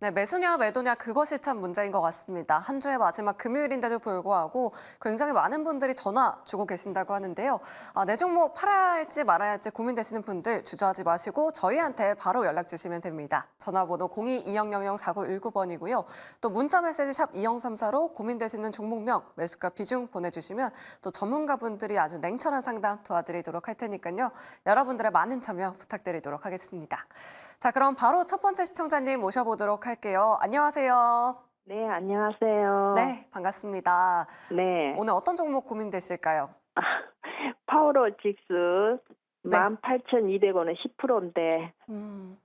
네, 매수냐 매도냐 그것이 참 문제인 것 같습니다. 한 주의 마지막 금요일인데도 불구하고 굉장히 많은 분들이 전화 주고 계신다고 하는데요. 내 종목 팔아야 할지 말아야 할지 고민되시는 분들 주저하지 마시고 저희한테 바로 연락 주시면 됩니다. 전화번호 02-2000-4919번이고요. 또 문자 메시지 샵 2034로 고민되시는 종목명, 매수가 비중 보내주시면 또 전문가분들이 아주 냉철한 상담 도와드리도록 할 테니까요. 여러분들의 많은 참여 부탁드리도록 하겠습니다. 자, 그럼 바로 첫 번째 시청자님 모셔보도록 할게요. 안녕하세요. 네, 안녕하세요. 네, 반갑습니다. 네. 오늘 어떤 종목 고민되실까요? 파워로직스 네. 18,200원은 10%인데, 음,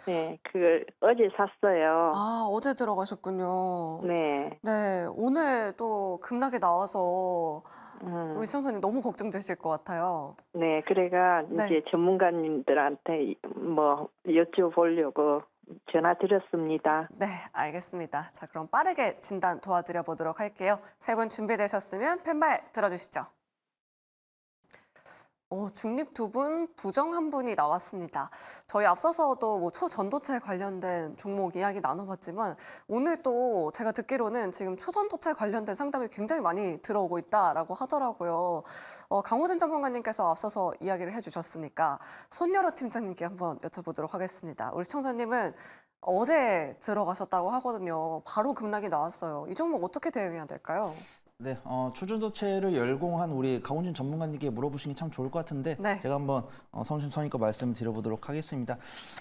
네, 그걸 어제 샀어요. 어제 들어가셨군요. 네. 네, 오늘 또 급락이 나와서 음, 우리 시청자님 너무 걱정되실 것 같아요. 네, 그래가 네. 이제 전문가님들한테 뭐 여쭤보려고 전화 드렸습니다. 네, 알겠습니다. 자, 그럼 빠르게 진단 도와드려 보도록 할게요. 세 분 준비되셨으면 팻말 들어주시죠. 중립 두 분, 부정 한 분이 나왔습니다. 저희 앞서서도 뭐 초전도체 관련된 종목 이야기 나눠봤지만 오늘 또 제가 듣기로는 지금 초전도체 관련된 상담이 굉장히 많이 들어오고 있다라고 하더라고요. 강호진 전문가님께서 앞서서 이야기를 해주셨으니까 손여러 팀장님께 한번 여쭤보도록 하겠습니다. 우리 시청자님은 어제 들어가셨다고 하거든요. 바로 급락이 나왔어요. 이 종목 어떻게 대응해야 될까요? 네, 초전도체를 열공한 우리 강훈진 전문가님께 물어보시는 게 참 좋을 것 같은데 네. 제가 한번 성심성의껏 말씀을 드려보도록 하겠습니다.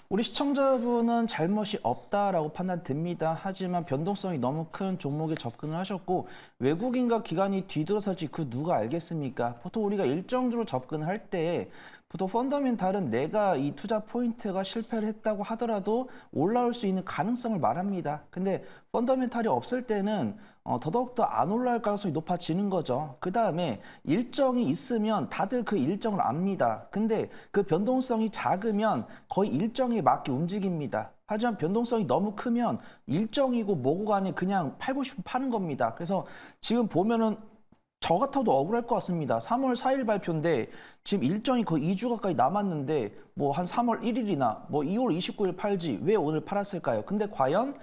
우리 시청자분은 잘못이 없다라고 판단됩니다. 하지만 변동성이 너무 큰 종목에 접근을 하셨고 외국인과 기관이 뒤들어설지 그 누가 알겠습니까? 보통 우리가 일정적으로 접근을 할 때 보통 펀더멘탈은 내가 이 투자 포인트가 실패를 했다고 하더라도 올라올 수 있는 가능성을 말합니다. 근데 펀더멘탈이 없을 때는 더더욱더 안 올라갈 가능성이 높아지는 거죠. 그 다음에 일정이 있으면 다들 그 일정을 압니다. 근데 그 변동성이 작으면 거의 일정에 맞게 움직입니다. 하지만 변동성이 너무 크면 일정이고 뭐고 간에 그냥 팔고 싶으면 파는 겁니다. 그래서 지금 보면은 저 같아도 억울할 것 같습니다. 3월 4일 발표인데 지금 일정이 거의 2주 가까이 남았는데 뭐 한 3월 1일이나 뭐 2월 29일 팔지 왜 오늘 팔았을까요? 근데 과연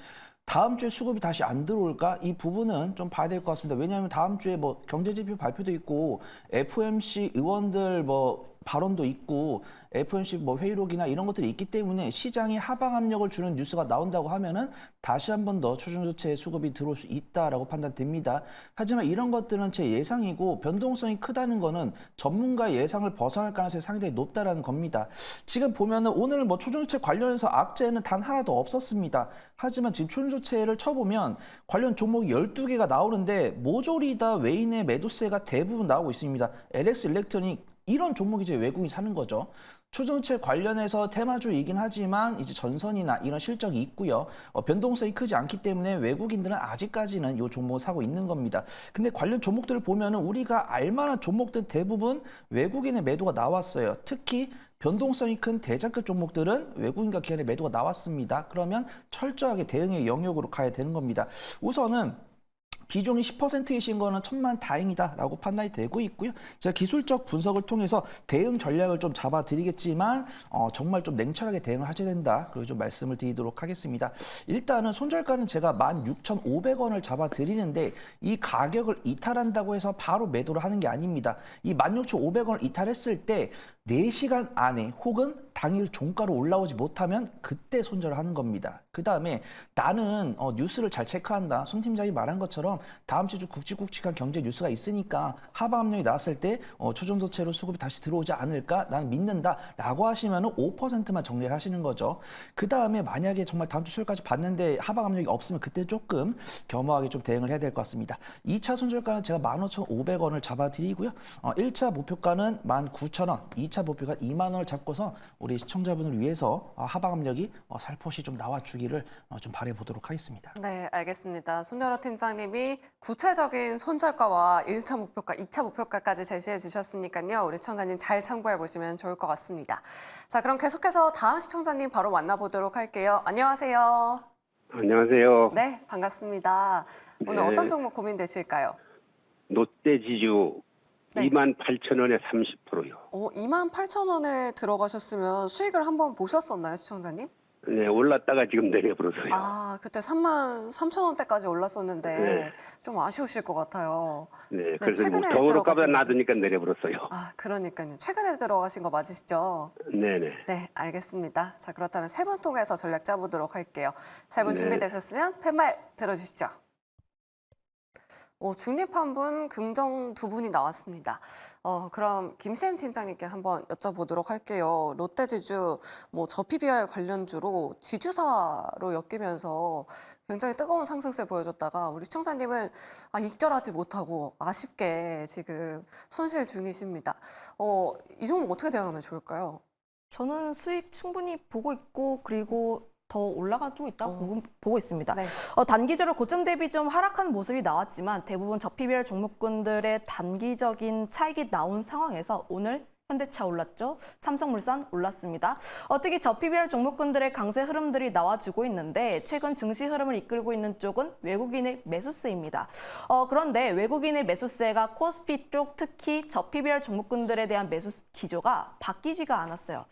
다음 주에 수급이 다시 안 들어올까? 이 부분은 좀 봐야 될 것 같습니다. 왜냐하면 다음 주에 뭐 경제지표 발표도 있고 FOMC 의원들 뭐 발언도 있고 FOMC 뭐 회의록이나 이런 것들이 있기 때문에 시장에 하방 압력을 주는 뉴스가 나온다고 하면은 다시 한 번 더 초전도체 수급이 들어올 수 있다라고 판단됩니다. 하지만 이런 것들은 제 예상이고 변동성이 크다는 거는 전문가의 예상을 벗어날 가능성이 상당히 높다라는 겁니다. 지금 보면은 오늘 뭐 초전도체 관련해서 악재는 단 하나도 없었습니다. 하지만 지금 초전도체를 쳐보면 관련 종목이 12개가 나오는데 모조리 다 외인의 매도세가 대부분 나오고 있습니다. LX 일렉트로닉 이런 종목이 이제 외국인이 사는 거죠. 초전도체 관련해서 테마주이긴 하지만 이제 전선이나 이런 실적이 있고요. 변동성이 크지 않기 때문에 외국인들은 아직까지는 이 종목을 사고 있는 겁니다. 근데 관련 종목들을 보면은 우리가 알만한 종목들 대부분 외국인의 매도가 나왔어요. 특히 변동성이 큰 대장급 종목들은 외국인과 기관의 매도가 나왔습니다. 그러면 철저하게 대응의 영역으로 가야 되는 겁니다. 우선은 비중이 10%이신 거는 천만 다행이다라고 판단이 되고 있고요. 제가 기술적 분석을 통해서 대응 전략을 좀 잡아드리겠지만 정말 좀 냉철하게 대응을 하셔야 된다. 그리고 좀 말씀을 드리도록 하겠습니다. 일단은 손절가는 제가 16,500원을 잡아드리는데 이 가격을 이탈한다고 해서 바로 매도를 하는 게 아닙니다. 이 16,500원을 이탈했을 때 4시간 안에 혹은 당일 종가로 올라오지 못하면 그때 손절을 하는 겁니다. 그 다음에 나는 뉴스를 잘 체크한다. 손 팀장이 말한 것처럼 다음 주 굵직굵직한 경제 뉴스가 있으니까 하방 압력이 나왔을 때 초전도체로 수급이 다시 들어오지 않을까? 나는 믿는다. 라고 하시면 5%만 정리를 하시는 거죠. 그 다음에 만약에 정말 다음 주 수요일까지 봤는데 하방 압력이 없으면 그때 조금 겸허하게 좀 대응을 해야 될 것 같습니다. 2차 손절가는 제가 15,500원을 잡아드리고요. 1차 목표가는 19,000원, 2차 목표가 2만 원을 잡고서 우리 시청자분을 위해서 하방 압력이 살포시 좀 나와주기를 좀 바라보도록 하겠습니다. 네, 알겠습니다. 손여러 팀장님이 구체적인 손절가와 1차 목표가, 2차 목표가까지 제시해 주셨으니까요. 우리 시청자님 잘 참고해 보시면 좋을 것 같습니다. 자, 그럼 계속해서 다음 시청자님 바로 만나보도록 할게요. 안녕하세요. 안녕하세요. 네, 반갑습니다. 오늘 네. 어떤 종목 고민되실까요? 롯데지주 네. 28,000원에 30%요. 28,000원에 들어가셨으면 수익을 한번 보셨었나요, 시청자님? 네, 올랐다가 지금 내려버렸어요. 아, 그때 33,000원대까지 올랐었는데 네. 좀 아쉬우실 것 같아요. 네, 네, 그래서 뭐 최근에 더 오를까봐 들어가신 거죠? 놔두니까 내려버렸어요. 아, 그러니까요. 최근에 들어가신 거 맞으시죠? 네네. 네, 알겠습니다. 자, 그렇다면 세 분 통해서 전략 짜보도록 할게요. 세 분 네. 준비되셨으면 팻말 들어주시죠. 중립 한 분, 긍정 두 분이 나왔습니다. 그럼 김시임 팀장님께 한번 여쭤보도록 할게요. 롯데지주 저PBR 관련주로 지주사로 엮이면서 굉장히 뜨거운 상승세 보여줬다가 우리 시청자님은 익절하지 못하고 아쉽게 지금 손실 중이십니다. 이 종목 어떻게 대응하면 좋을까요? 저는 수익 충분히 보고 있고 그리고 더 올라가도 있다고 보고 있습니다. 네. 단기적으로 고점 대비 좀 하락한 모습이 나왔지만 대부분 저PBR 종목군들의 단기적인 차익이 나온 상황에서 오늘 현대차 올랐죠. 삼성물산 올랐습니다. 특히 저PBR 종목군들의 강세 흐름들이 나와주고 있는데 최근 증시 흐름을 이끌고 있는 쪽은 외국인의 매수세입니다. 그런데 외국인의 매수세가 코스피 쪽 특히 저PBR 종목군들에 대한 매수 기조가 바뀌지가 않았어요.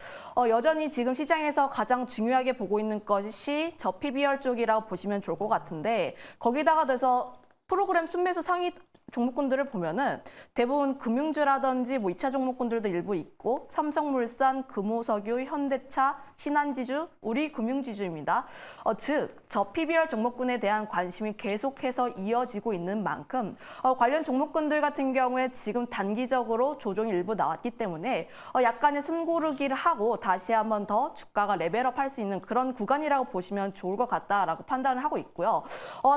여전히 지금 시장에서 가장 중요하게 보고 있는 것이 저PBR 쪽이라고 보시면 좋을 것 같은데 거기다가 돼서 프로그램 순매수 상위 종목군들을 보면은 대부분 금융주라든지 2차 종목군들도 일부 있고 삼성물산, 금호석유, 현대차, 신한지주, 우리금융지주입니다. 즉 저PBR 종목군에 대한 관심이 계속해서 이어지고 있는 만큼 관련 종목군들 같은 경우에 지금 단기적으로 조정이 일부 나왔기 때문에 약간의 숨고르기를 하고 다시 한번 더 주가가 레벨업할 수 있는 그런 구간이라고 보시면 좋을 것 같다라고 판단을 하고 있고요.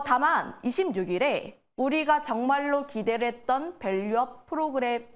다만 26일에 우리가 정말로 기대를 했던 밸류업 프로그램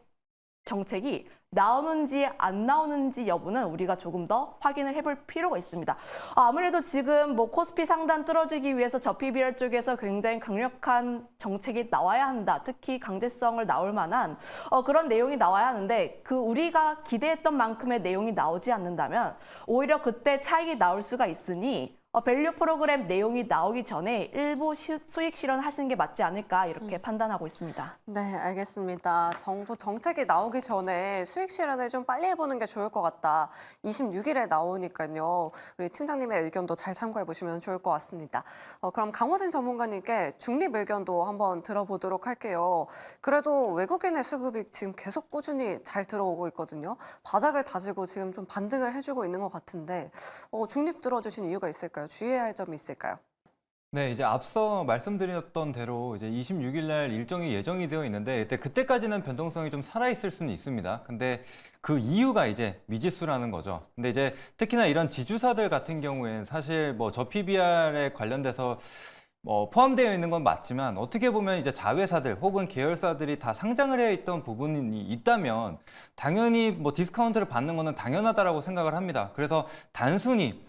정책이 나오는지 안 나오는지 여부는 우리가 조금 더 확인을 해볼 필요가 있습니다. 아무래도 지금 코스피 상단 뚫어주기 위해서 저PBR 쪽에서 굉장히 강력한 정책이 나와야 한다. 특히 강제성을 나올 만한 그런 내용이 나와야 하는데 그 우리가 기대했던 만큼의 내용이 나오지 않는다면 오히려 그때 차익이 나올 수가 있으니 밸류 프로그램 내용이 나오기 전에 일부 수익 실현하시는 게 맞지 않을까 이렇게 판단하고 있습니다. 네, 알겠습니다. 정부 정책이 나오기 전에 수익 실현을 좀 빨리 해보는 게 좋을 것 같다. 26일에 나오니까요. 우리 팀장님의 의견도 잘 참고해 보시면 좋을 것 같습니다. 그럼 강호진 전문가님께 중립 의견도 한번 들어보도록 할게요. 그래도 외국인의 수급이 지금 계속 꾸준히 잘 들어오고 있거든요. 바닥을 다지고 지금 좀 반등을 해주고 있는 것 같은데 중립 들어주신 이유가 있을까요? 주의해야 할 점이 있을까요? 네, 이제 앞서 말씀드렸던 대로 이제 26일 날 일정이 예정이 되어 있는데 그때까지는 변동성이 좀 살아있을 수는 있습니다. 근데 그 이유가 이제 미지수라는 거죠. 근데 이제 특히나 이런 지주사들 같은 경우에는 사실 저PBR에 관련돼서 포함되어 있는 건 맞지만 어떻게 보면 이제 자회사들 혹은 계열사들이 다 상장을 해 있던 부분이 있다면 당연히 디스카운트를 받는 거는 당연하다라고 생각을 합니다. 그래서 단순히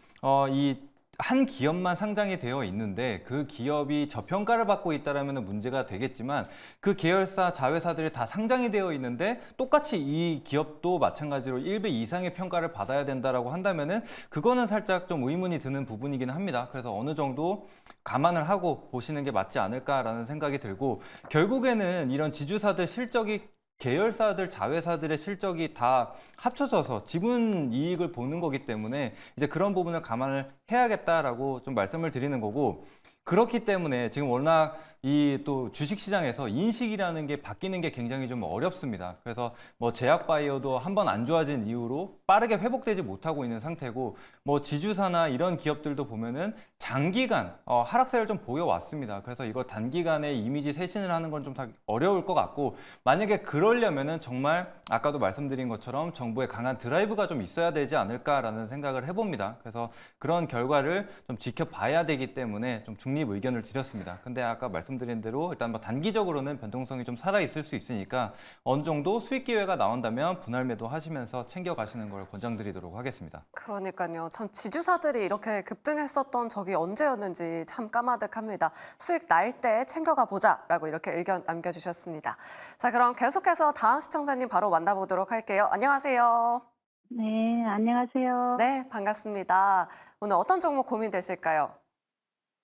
이 한 기업만 상장이 되어 있는데 그 기업이 저평가를 받고 있다라면 문제가 되겠지만 그 계열사 자회사들이 다 상장이 되어 있는데 똑같이 이 기업도 마찬가지로 1배 이상의 평가를 받아야 된다라고 한다면은 그거는 살짝 좀 의문이 드는 부분이긴 합니다. 그래서 어느 정도 감안을 하고 보시는 게 맞지 않을까라는 생각이 들고 결국에는 이런 지주사들 실적이 계열사들, 자회사들의 실적이 다 합쳐져서 지분 이익을 보는 거기 때문에 이제 그런 부분을 감안을 해야겠다라고 좀 말씀을 드리는 거고 그렇기 때문에 지금 워낙 이 또 주식시장에서 인식이라는 게 바뀌는 게 굉장히 좀 어렵습니다. 그래서 제약바이오도 한번 안 좋아진 이후로 빠르게 회복되지 못하고 있는 상태고 지주사나 이런 기업들도 보면은 장기간 하락세를 좀 보여왔습니다. 그래서 이거 단기간에 이미지 쇄신을 하는 건 좀 다 어려울 것 같고 만약에 그러려면은 정말 아까도 말씀드린 것처럼 정부의 강한 드라이브가 좀 있어야 되지 않을까라는 생각을 해봅니다. 그래서 그런 결과를 좀 지켜봐야 되기 때문에 좀 중립 의견을 드렸습니다. 근데 아까 말씀드린 대로 일단 단기적으로는 변동성이 좀 살아있을 수 있으니까 어느 정도 수익 기회가 나온다면 분할 매도 하시면서 챙겨가시는 걸 권장드리도록 하겠습니다. 그러니까요. 참 지주사들이 이렇게 급등했었던 적이 언제였는지 참 까마득합니다. 수익 날 때 챙겨가 보자라고 이렇게 의견 남겨주셨습니다. 자, 그럼 계속해서 다음 시청자님 바로 만나보도록 할게요. 안녕하세요. 네, 안녕하세요. 네, 반갑습니다. 오늘 어떤 종목 고민되실까요?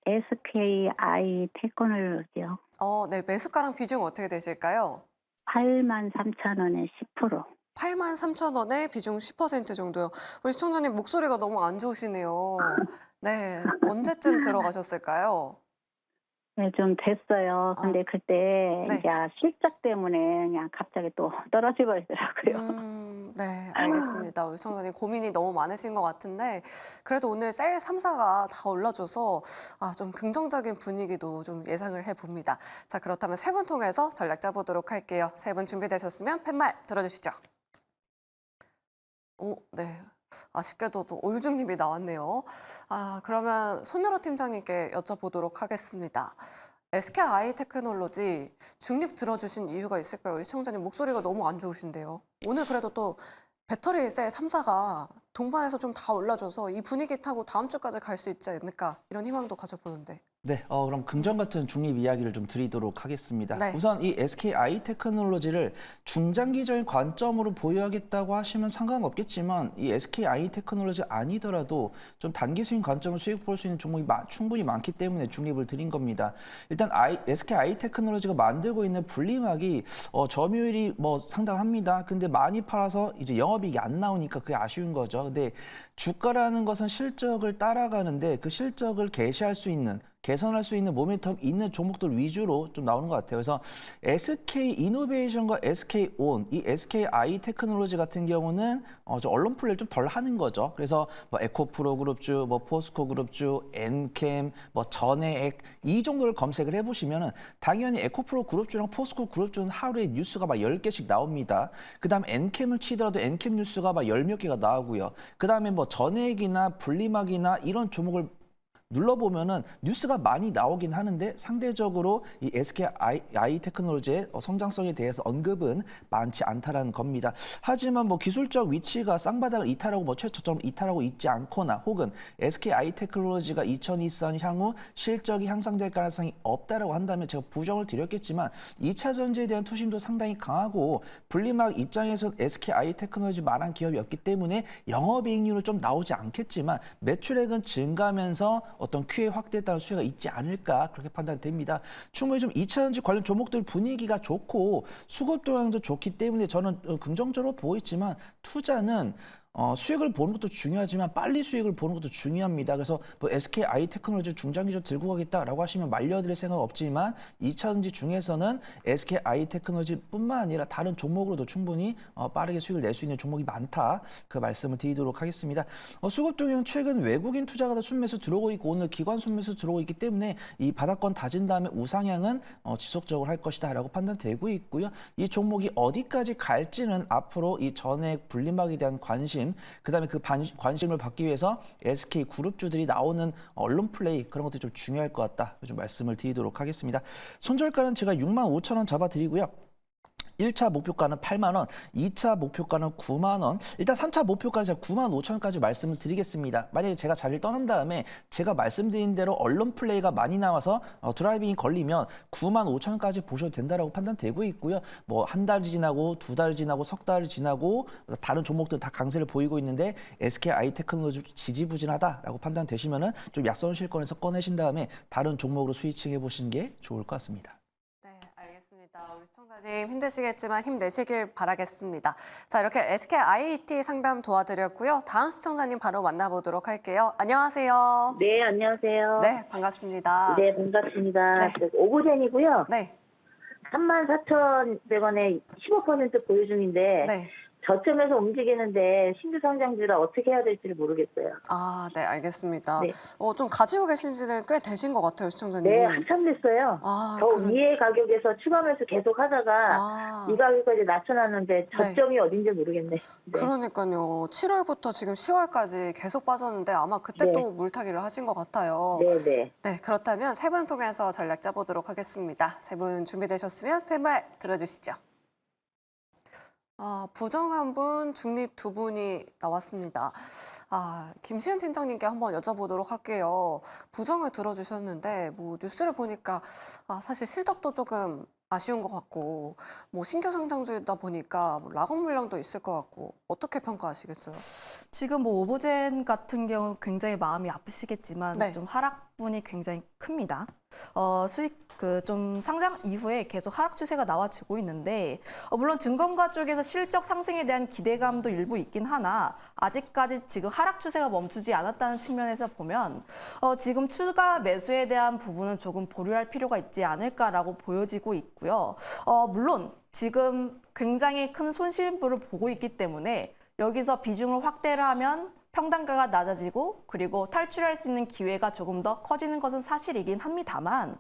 SKI 태권을요. 네, 매수가랑 비중 어떻게 되실까요? 83,000원에 10%. 83,000원에 비중 10% 정도요. 우리 시청자님 목소리가 너무 안 좋으시네요. 네, 언제쯤 들어가셨을까요? 네, 좀 됐어요. 근데 그때 네. 이제 실적 때문에 그냥 갑자기 또 떨어져 버리더라고요. 네, 알겠습니다. 우리 시청자님 고민이 너무 많으신 것 같은데 그래도 오늘 셀 3사가 다 올라줘서 좀 긍정적인 분위기도 좀 예상을 해봅니다. 자, 그렇다면 세 분 통해서 전략 짜보도록 할게요. 세 분 준비되셨으면 팻말 들어주시죠. 네. 아쉽게도 또 올중님이 나왔네요. 그러면 손유로 팀장님께 여쭤보도록 하겠습니다. SK 아이테크놀로지 중립 들어주신 이유가 있을까요? 우리 시청자님 목소리가 너무 안 좋으신데요. 오늘 그래도 또 배터리 셀 3사가 동반해서 좀 다 올라줘서 이 분위기 타고 다음 주까지 갈 수 있지 않을까 이런 희망도 가져보는데. 네, 그럼 긍정 같은 중립 이야기를 좀 드리도록 하겠습니다. 네. 우선 이 SK 아이테크놀로지를 중장기적인 관점으로 보유하겠다고 하시면 상관없겠지만 이 SK 아이테크놀로지 아니더라도 좀 단기 수익 관점으로 수익 볼 수 있는 종목이 충분히 많기 때문에 중립을 드린 겁니다. 일단 SK 아이테크놀로지가 만들고 있는 분리막이 점유율이 뭐 상당합니다. 근데 많이 팔아서 이제 영업이익이 안 나오니까 그게 아쉬운 거죠. 근데 주가라는 것은 실적을 따라가는데 그 실적을 개선할 수 있는 모멘텀 있는 종목들 위주로 좀 나오는 것 같아요. 그래서 SK 이노베이션과 SK 온, 이 SK 아이테크놀로지 같은 경우는 저 언론 플레이를 좀 덜 하는 거죠. 그래서 뭐 에코프로 그룹주, 뭐 포스코 그룹주, 엔캠, 뭐 전해액 이 정도를 검색을 해보시면은 당연히 에코프로 그룹주랑 포스코 그룹주는 하루에 뉴스가 막 10개씩 나옵니다. 그다음 엔캠을 치더라도 엔캠 뉴스가 막 10몇 개가 나오고요. 그다음에 뭐 전해액이나 분리막이나 이런 종목을 눌러보면은 뉴스가 많이 나오긴 하는데 상대적으로 이 SK 아이테크놀로지의 성장성에 대해서 언급은 많지 않다라는 겁니다. 하지만 뭐 기술적 위치가 쌍바닥을 이탈하고 뭐 최저점을 이탈하고 있지 않거나 혹은 SK 아이테크놀로지가 2024년 향후 실적이 향상될 가능성이 없다라고 한다면 제가 부정을 드렸겠지만 2차 전지에 대한 투심도 상당히 강하고 분리막 입장에서 SK 아이테크놀로지만한 기업이 없기 때문에 영업이익률은 좀 나오지 않겠지만 매출액은 증가하면서 어떤 QA 확대에 따른 수혜가 있지 않을까 그렇게 판단됩니다. 충분히 좀 2차전지 관련 종목들 분위기가 좋고 수급 동향도 좋기 때문에 저는 긍정적으로 보고 있지만 투자는 수익을 보는 것도 중요하지만 빨리 수익을 보는 것도 중요합니다. 그래서 뭐 SK 아이테크놀로지 중장기적으로 들고 가겠다라고 하시면 말려드릴 생각 없지만 2차전지 중에서는 SK 아이테크놀로지뿐만 아니라 다른 종목으로도 충분히 빠르게 수익을 낼 수 있는 종목이 많다. 그 말씀을 드리도록 하겠습니다. 수급 동향 최근 외국인 투자가 더 순매수 들어오고 있고 오늘 기관 순매수 들어오고 있기 때문에 이 바닥권 다진 다음에 우상향은 지속적으로 할 것이다라고 판단되고 있고요. 이 종목이 어디까지 갈지는 앞으로 이 전액 분리막에 대한 관심 그다음에 그 관심을 받기 위해서 SK 그룹주들이 나오는 언론 플레이 그런 것도 좀 중요할 것 같다. 좀 말씀을 드리도록 하겠습니다. 손절가는 제가 65,000원 잡아드리고요. 1차 목표가는 8만 원, 2차 목표가는 9만 원, 일단 3차 목표가는 제가 9만 5천 원까지 말씀을 드리겠습니다. 만약에 제가 자리를 떠난 다음에 제가 말씀드린 대로 언론 플레이가 많이 나와서 드라이빙이 걸리면 9만 5천 원까지 보셔도 된다라고 판단되고 있고요. 뭐 한 달 지나고 두 달 지나고 석 달 지나고 다른 종목들 다 강세를 보이고 있는데 SK 아이테크놀로지 지지부진하다라고 판단되시면은 좀 약선 실권에서 꺼내신 다음에 다른 종목으로 스위칭해 보시는 게 좋을 것 같습니다. 네, 알겠습니다. 우리 시청자님 힘드시겠지만 힘내시길 바라겠습니다. 자, 이렇게 SK IET 상담 도와드렸고요. 다음 시청자님 바로 만나보도록 할게요. 안녕하세요. 네, 안녕하세요. 네, 반갑습니다. 네, 반갑습니다. 네. 오브젠이고요. 네, 34,100원에 15% 보유 중인데 네. 저점에서 움직이는데 신규 상장주라 어떻게 해야 될지를 모르겠어요. 네, 알겠습니다. 네. 좀 가지고 계신 지는 꽤 되신 것 같아요, 시청자님. 네, 한참 됐어요. 더 위의 가격에서 추가 매수 계속 하다가 이 가격까지 낮춰놨는데 저점이 어딘지 모르겠네. 네. 그러니까요. 7월부터 지금 10월까지 계속 빠졌는데 아마 그때 네. 또 물타기를 하신 것 같아요. 네, 네. 네, 그렇다면 세 분 통해서 전략 짜보도록 하겠습니다. 세 분 준비되셨으면 팻말 들어주시죠. 부정 1분, 중립 2분이 나왔습니다. 김시은 팀장님께 한번 여쭤보도록 할게요. 부정을 들어주셨는데, 뭐, 뉴스를 보니까, 사실 실적도 조금 아쉬운 것 같고, 뭐, 신규 상장주이다 보니까, 뭐 라고 물량도 있을 것 같고, 어떻게 평가하시겠어요? 지금 뭐 오보젠 같은 경우 굉장히 마음이 아프시겠지만 네. 좀 하락 부분이 굉장히 큽니다. 수익 좀 상장 이후에 계속 하락 추세가 나와주고 있는데 물론 증권가 쪽에서 실적 상승에 대한 기대감도 일부 있긴 하나 아직까지 지금 하락 추세가 멈추지 않았다는 측면에서 보면 지금 추가 매수에 대한 부분은 조금 보류할 필요가 있지 않을까라고 보여지고 있고요. 물론 지금 굉장히 큰 손실분을 보고 있기 때문에 여기서 비중을 확대를 하면 평단가가 낮아지고 그리고 탈출할 수 있는 기회가 조금 더 커지는 것은 사실이긴 합니다만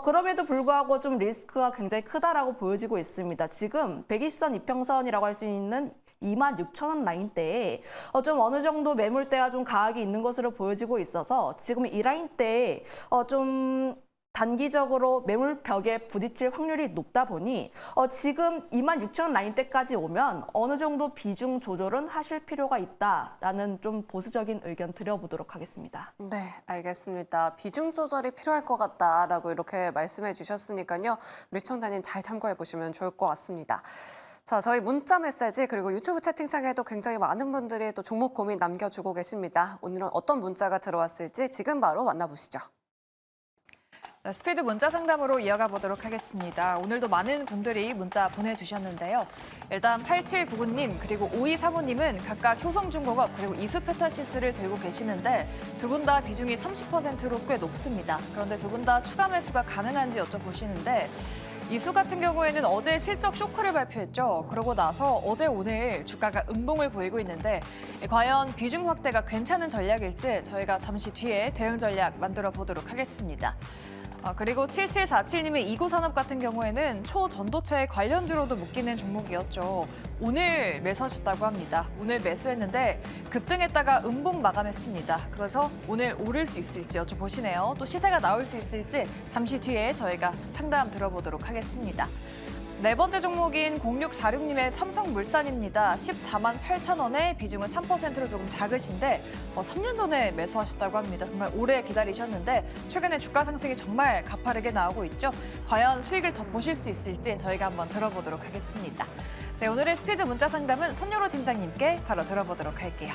그럼에도 불구하고 좀 리스크가 굉장히 크다라고 보여지고 있습니다. 지금 120선 이평선이라고 할 수 있는 26,000원 라인대에 좀 어느 정도 매물대가 좀 강하게 있는 것으로 보여지고 있어서 지금 이 라인대에 좀 단기적으로 매물벽에 부딪힐 확률이 높다 보니 지금 26,000원 라인대까지 오면 어느 정도 비중 조절은 하실 필요가 있다라는 좀 보수적인 의견 드려보도록 하겠습니다. 네, 알겠습니다. 비중 조절이 필요할 것 같다라고 이렇게 말씀해 주셨으니까요. 우리 시청자님 잘 참고해 보시면 좋을 것 같습니다. 자, 저희 문자 메시지 그리고 유튜브 채팅창에도 굉장히 많은 분들이 또 종목 고민 남겨주고 계십니다. 오늘은 어떤 문자가 들어왔을지 지금 바로 만나보시죠. 네, 스피드 문자 상담으로 이어가 보도록 하겠습니다. 오늘도 많은 분들이 문자 보내주셨는데요. 일단 8799님 그리고 5235님은 각각 효성중공업 그리고 이수페타시스를 들고 계시는데 두 분 다 비중이 30%로 꽤 높습니다. 그런데 두 분 다 추가 매수가 가능한지 여쭤보시는데 이수 같은 경우에는 어제 실적 쇼크를 발표했죠. 그러고 나서 어제 오늘 주가가 음봉을 보이고 있는데 과연 비중 확대가 괜찮은 전략일지 저희가 잠시 뒤에 대응 전략 만들어 보도록 하겠습니다. 그리고 7747님의 이구산업 같은 경우에는 초전도체 관련주로도 묶이는 종목이었죠. 오늘 매수하셨다고 합니다. 오늘 매수했는데 급등했다가 음봉 마감했습니다. 그래서 오늘 오를 수 있을지 여쭤보시네요. 또 시세가 나올 수 있을지 잠시 뒤에 저희가 상담 들어보도록 하겠습니다. 네 번째 종목인 0646님의 삼성물산입니다. 14만 8천 원에 비중은 3%로 조금 작으신데 3년 전에 매수하셨다고 합니다. 정말 오래 기다리셨는데 최근에 주가 상승이 정말 가파르게 나오고 있죠. 과연 수익을 더 보실 수 있을지 저희가 한번 들어보도록 하겠습니다. 네, 오늘의 스피드 문자 상담은 손여로 팀장님께 바로 들어보도록 할게요.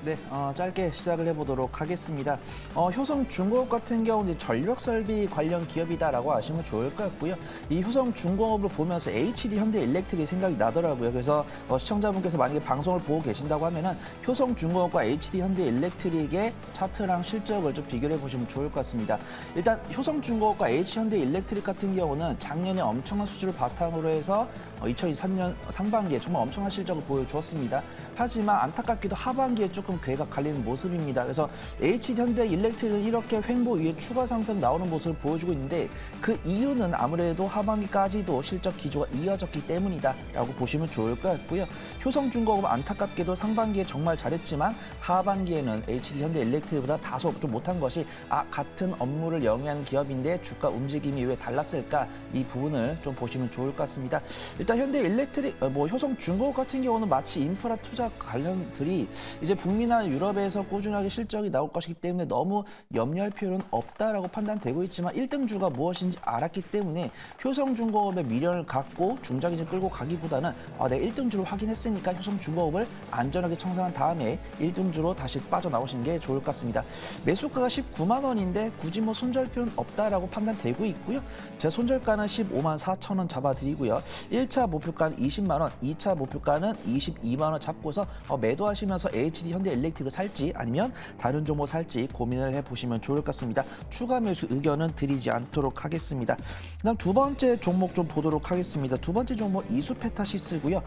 네, 짧게 시작을 해보도록 하겠습니다. 효성중공업 같은 경우는 전력설비 관련 기업이다라고 아시면 좋을 것 같고요. 이 효성중공업을 보면서 HD 현대일렉트릭이 생각이 나더라고요. 그래서 시청자분께서 만약에 방송을 보고 계신다고 하면은 효성중공업과 HD 현대일렉트릭의 차트랑 실적을 좀 비교해 보시면 좋을 것 같습니다. 일단 효성중공업과 HD 현대일렉트릭 같은 경우는 작년에 엄청난 수주를 바탕으로 해서 2023년 상반기에 정말 엄청난 실적을 보여주었습니다. 하지만 안타깝게도 하반기에 조금 궤가 갈리는 모습입니다. 그래서 HD현대일렉트릭은 이렇게 횡보 위에 추가 상승 나오는 모습을 보여주고 있는데 그 이유는 아무래도 하반기까지도 실적 기조가 이어졌기 때문이다라고 보시면 좋을 것 같고요. 효성중공업은 안타깝게도 상반기에 정말 잘했지만 하반기에는 HD현대일렉트릭보다 다소 좀 못한 것이 같은 업무를 영위하는 기업인데 주가 움직임이 왜 달랐을까 이 부분을 좀 보시면 좋을 것 같습니다. 일단 현대일렉트릭, 효성중공업 같은 경우는 마치 인프라 투자 관련들이 이제 북미나 유럽에서 꾸준하게 실적이 나올 것이기 때문에 너무 염려할 필요는 없다라고 판단되고 있지만 1등주가 무엇인지 알았기 때문에 효성중공업의 미련을 갖고 중장기를 끌고 가기보다는 내가 1등주를 확인했으니까 효성중공업을 안전하게 청산한 다음에 1등주로 다시 빠져나오시는 게 좋을 것 같습니다. 매수가가 19만 원인데 굳이 손절 필요는 없다라고 판단되고 있고요. 제 손절가는 15만 4천 원 잡아드리고요. 1차 목표가는 20만 원, 2차 목표가는 22만 원 잡고서 매도하시면서 HD 현대일렉트릭을 살지 아니면 다른 종목 살지 고민을 해보시면 좋을 것 같습니다. 추가 매수 의견은 드리지 않도록 하겠습니다. 그다음 두 번째 종목 좀 보도록 하겠습니다. 두 번째 종목 이수페타시스고요.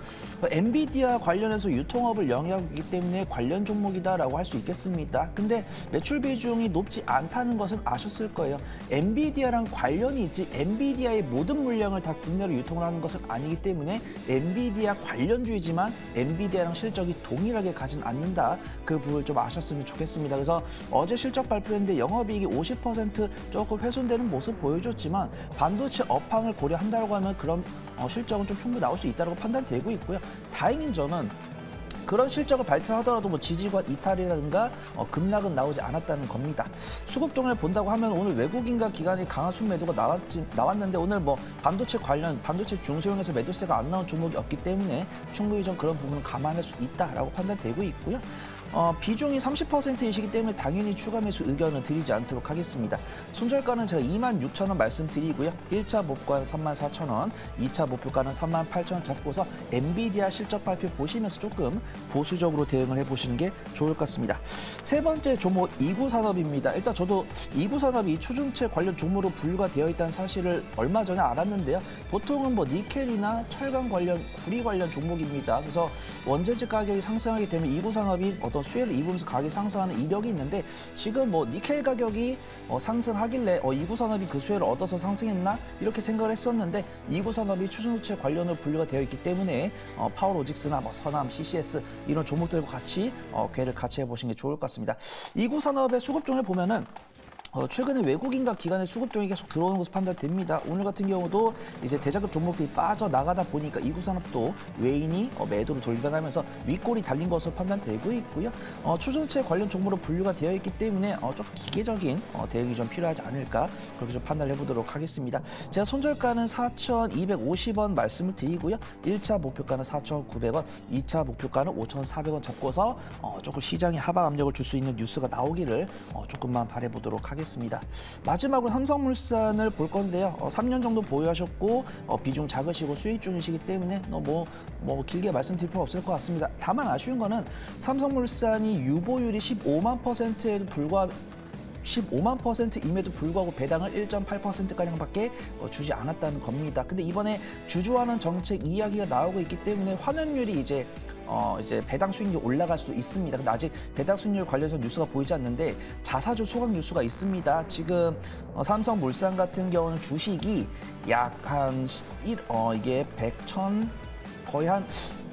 엔비디아 관련해서 유통업을 영위하고 있기 때문에 관련 종목이다라고 할 수 있겠습니다. 근데 매출 비중이 높지 않다는 것은 아셨을 거예요. 엔비디아랑 관련이 있지 엔비디아의 모든 물량을 다 국내로 유통을 하는 것은 아니기 때문에 엔비디아 관련주이지만 엔비디아랑 실적이 동일하게 가진 않는다. 그 부분을 좀 아셨으면 좋겠습니다. 그래서 어제 실적 발표했는데 영업이익이 50% 조금 훼손되는 모습 보여줬지만 반도체 업황을 고려한다고 하면 그런 실적은 좀 충분히 나올 수 있다고 판단되고 있고요. 다행인 점은 그런 실적을 발표하더라도 지지권 이탈이라든가 급락은 나오지 않았다는 겁니다. 수급동을 본다고 하면 오늘 외국인과 기관의 강한 순매도가 나왔는데 오늘 반도체 관련, 반도체 중소형에서 매도세가 안 나온 종목이 없기 때문에 충분히 좀 그런 부분은 감안할 수 있다라고 판단되고 있고요. 비중이 30%이시기 때문에 당연히 추가 매수 의견은 드리지 않도록 하겠습니다. 손절가는 제가 26,000원 말씀드리고요. 1차 목표가는 34,000원, 2차 목표가는 38,000원 잡고서 엔비디아 실적 발표 보시면서 조금 보수적으로 대응을 해보시는 게 좋을 것 같습니다. 세 번째 종목 이구산업입니다. 일단 저도 이구산업이 추중체 관련 종목으로 분류가 되어 있다는 사실을 얼마 전에 알았는데요. 보통은 뭐 니켈이나 철강 관련, 구리 관련 종목입니다. 그래서 원재재 가격이 상승하게 되면 이구산업이 어떤 수혜를 입으면서 가격이 상승하는 이력이 있는데 지금 뭐 니켈 가격이 상승하길래 이구산업이 그 수혜를 얻어서 상승했나 이렇게 생각을 했었는데 이구산업이 추중체 관련으로 분류가 되어 있기 때문에 파워로직스나 뭐 서남, CCS 이런 종목들과 같이 궤를 같이 해보시는 게 좋을 것 같습니다. 이구산업의 수급종을 보면은 최근에 외국인과 기관의 수급종이 계속 들어오는 것으로 판단됩니다. 오늘 같은 경우도 이제 대자급 종목들이 빠져나가다 보니까 이구산업도 외인이 매도로 돌변하면서 윗골이 달린 것으로 판단되고 있고요. 추정체 관련 종목으로 분류가 되어 있기 때문에 좀 기계적인 대응이 좀 필요하지 않을까 그렇게 좀 판단을 해보도록 하겠습니다. 제가 손절가는 4,250원 말씀을 드리고요. 1차 목표가는 4,900원, 2차 목표가는 5,400원 잡고서 조금 시장에 하방 압력을 줄 수 있는 뉴스가 나오기를 조금만 바라보도록 하겠습니다. 마지막으로 삼성물산을 볼 건데요. 3년 정도 보유하셨고 비중 작으시고 수익 중이시기 때문에 뭐 길게 말씀드릴 필요 없을 것 같습니다. 다만 아쉬운 거는 삼성물산이 유보율이 15만%에도 불구하고 15만 %임에도 불구하고 배당을 1.8%가량밖에 주지 않았다는 겁니다. 근데 이번에 주주환원 정책 이야기가 나오고 있기 때문에 환원율이 이제 배당 수익률이 올라갈 수도 있습니다. 근데 아직 배당 수익률 관련해서 뉴스가 보이지 않는데 자사주 소각 뉴스가 있습니다. 지금 삼성물산 같은 경우는 주식이 약 한 이게 100천 거의 한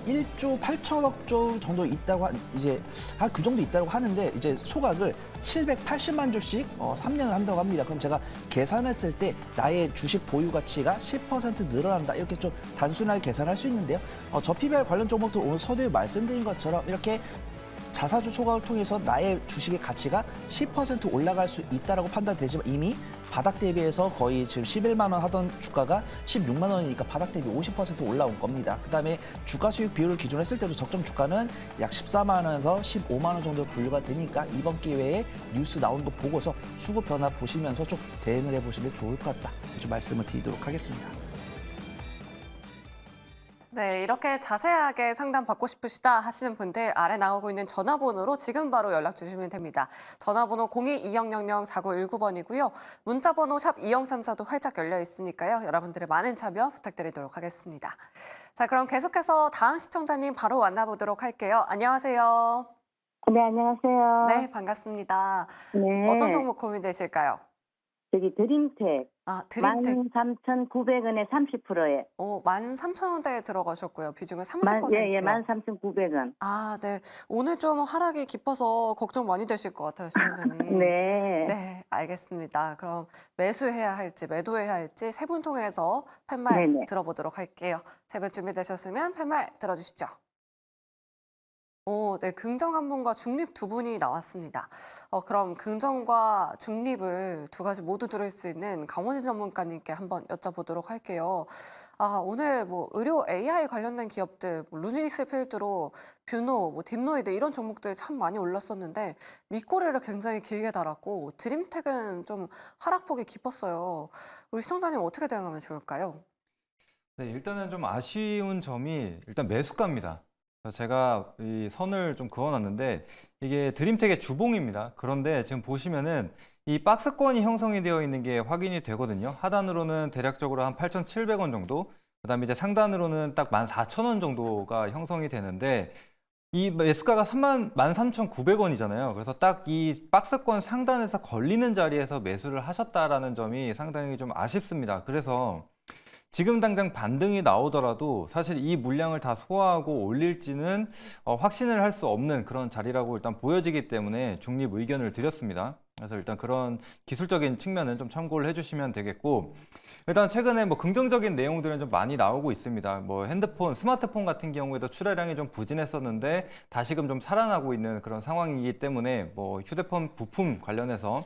1조 8천억 정도 있다고 이제 그 정도 있다고 하는데 이제 소각을 780만 주씩 3년을 한다고 합니다. 그럼 제가 계산했을 때 나의 주식 보유 가치가 10% 늘어난다 이렇게 좀 단순하게 계산할 수 있는데요. 저 PBR 관련 종목도 오늘 서두에 말씀드린 것처럼 이렇게 자사주 소각을 통해서 나의 주식의 가치가 10% 올라갈 수 있다라고 판단되지만 이미 바닥 대비해서 거의 지금 11만 원 하던 주가가 16만 원이니까 바닥 대비 50% 올라온 겁니다. 그다음에 주가 수익 비율을 기준으로 했을 때도 적정 주가는 약 14만 원에서 15만 원 정도 분류가 되니까 이번 기회에 뉴스 나오는 거 보고서 수급 변화 보시면서 좀 대응을 해보시는 게 좋을 것 같다. 좀 말씀을 드리도록 하겠습니다. 네, 이렇게 자세하게 상담 받고 싶으시다 하시는 분들 아래 나오고 있는 전화번호로 지금 바로 연락 주시면 됩니다. 전화번호 02-2000-4919번이고요. 문자번호 샵 2034도 활짝 열려 있으니까요. 여러분들의 많은 참여 부탁드리도록 하겠습니다. 자, 그럼 계속해서 다음 시청자님 바로 만나보도록 할게요. 안녕하세요. 네, 안녕하세요. 네, 반갑습니다. 네. 어떤 종목 고민되실까요? 저기 드림텍. 드림텍. 13,900원에 30%에. 13,000원대에 들어가셨고요. 비중은 30%. 예, 13,900원. 네. 오늘 좀 하락이 깊어서 걱정 많이 되실 것 같아요, 시청자님. 네. 네, 알겠습니다. 그럼 매수해야 할지 매도해야 할지 세 분 통해서 팻말 네네. 들어보도록 할게요. 세 분 준비되셨으면 팻말 들어주시죠. 네, 긍정 한 분과 중립 두 분이 나왔습니다. 그럼 긍정과 중립을 두 가지 모두 들을 수 있는 강원희 전문가님께 한번 여쭤보도록 할게요. 오늘 뭐 의료 AI 관련된 기업들, 루지닉스 필드로 뷰노, 딥노이드 이런 종목들 참 많이 올랐었는데 윗꼬리를 굉장히 길게 달았고 드림텍은 좀 하락폭이 깊었어요. 우리 시청자님 어떻게 대응하면 좋을까요? 네, 일단은 좀 아쉬운 점이 일단 매수가입니다. 제가 이 선을 좀 그어놨는데 이게 드림텍의 주봉입니다. 그런데 지금 보시면은 이 박스권이 형성이 되어 있는 게 확인이 되거든요. 하단으로는 대략적으로 한 8,700원 정도, 그다음에 이제 상단으로는 딱 14,000원 정도가 형성이 되는데 이 매수가가 13,900원이잖아요. 그래서 딱 이 박스권 상단에서 걸리는 자리에서 매수를 하셨다라는 점이 상당히 좀 아쉽습니다. 그래서 지금 당장 반등이 나오더라도 사실 이 물량을 다 소화하고 올릴지는 확신을 할 수 없는 그런 자리라고 일단 보여지기 때문에 중립 의견을 드렸습니다. 그래서 일단 그런 기술적인 측면은 좀 참고를 해주시면 되겠고, 일단 최근에 뭐 긍정적인 내용들은 좀 많이 나오고 있습니다. 뭐 핸드폰, 스마트폰 같은 경우에도 출하량이 좀 부진했었는데 다시금 좀 살아나고 있는 그런 상황이기 때문에 뭐 휴대폰 부품 관련해서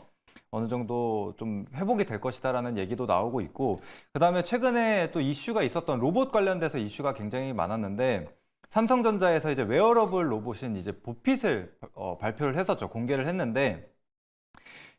어느 정도 좀 회복이 될 것이다라는 얘기도 나오고 있고, 그다음에 최근에 또 이슈가 있었던 로봇 관련돼서 이슈가 굉장히 많았는데 삼성전자에서 이제 웨어러블 로봇인 이제 보핏을 발표를 했었죠. 공개를 했는데